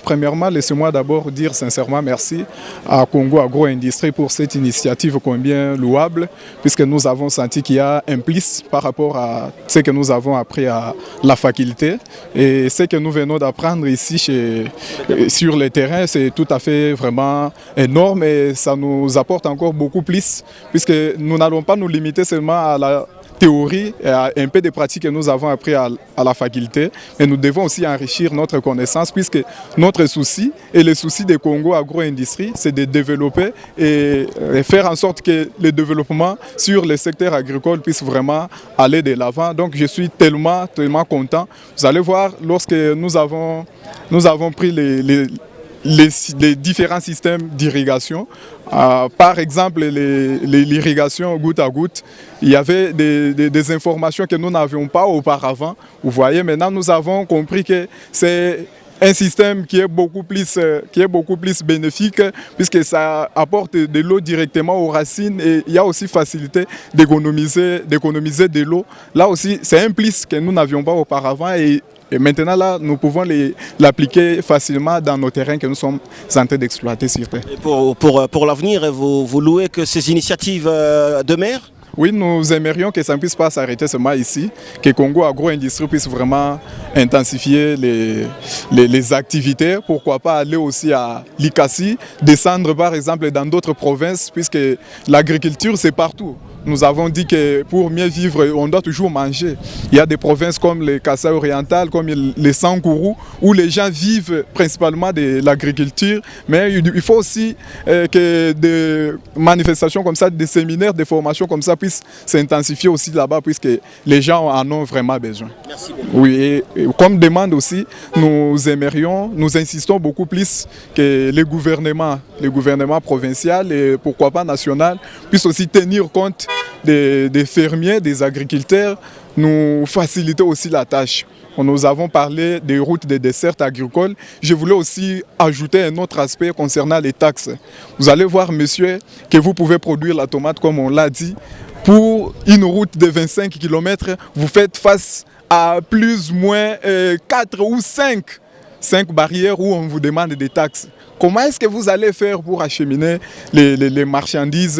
Premièrement, laissez-moi d'abord dire sincèrement merci à Congo Agro-Industrie pour cette initiative combien louable, puisque nous avons senti qu'il y a un plus par rapport à ce que nous avons appris à la faculté. Et ce que nous venons d'apprendre ici sur le terrain, c'est tout à fait vraiment énorme et ça nous apporte encore beaucoup plus, puisque nous n'allons pas nous limiter seulement à la théorie et un peu de pratique que nous avons appris à la faculté. Et nous devons aussi enrichir notre connaissance puisque notre souci et le souci des Congo Agro-Industrie, c'est de développer et faire en sorte que le développement sur le secteur agricole puisse vraiment aller de l'avant. Donc je suis tellement content. Vous allez voir, lorsque nous avons pris les différents systèmes d'irrigation. Par exemple, l'irrigation goutte à goutte, il y avait des informations que nous n'avions pas auparavant. Vous voyez, maintenant nous avons compris que c'est un système qui est beaucoup plus bénéfique puisque ça apporte de l'eau directement aux racines et il y a aussi facilité d'économiser de l'eau. Là aussi, c'est un plus que nous n'avions pas auparavant et maintenant, là, nous pouvons l'appliquer facilement dans nos terrains que nous sommes en train d'exploiter sur terre. Et pour l'avenir, vous louez que ces initiatives demeurent ? Oui, nous aimerions que ça ne puisse pas s'arrêter seulement ici, que Congo Agro-Industrie puisse vraiment intensifier les activités. Pourquoi pas aller aussi à l'Ikassi, descendre par exemple dans d'autres provinces, puisque l'agriculture c'est partout. Nous avons dit que pour mieux vivre, on doit toujours manger. Il y a des provinces comme le Kasaï oriental, comme le Sankourou, où les gens vivent principalement de l'agriculture. Mais il faut aussi que des manifestations comme ça, des séminaires, des formations comme ça puissent s'intensifier aussi là-bas, puisque les gens en ont vraiment besoin. Merci beaucoup. Oui, et comme demande aussi, nous insistons beaucoup plus que les gouvernements provinciaux et pourquoi pas national, puissent aussi tenir compte des fermiers, des agriculteurs, nous faciliter aussi la tâche. Nous avons parlé des routes de dessert agricoles. Je voulais aussi ajouter un autre aspect concernant les taxes. Vous allez voir, monsieur, que vous pouvez produire la tomate comme on l'a dit. Pour une route de 25 km, vous faites face à plus ou moins 4 ou 5 barrières où on vous demande des taxes. Comment est-ce que vous allez faire pour acheminer les marchandises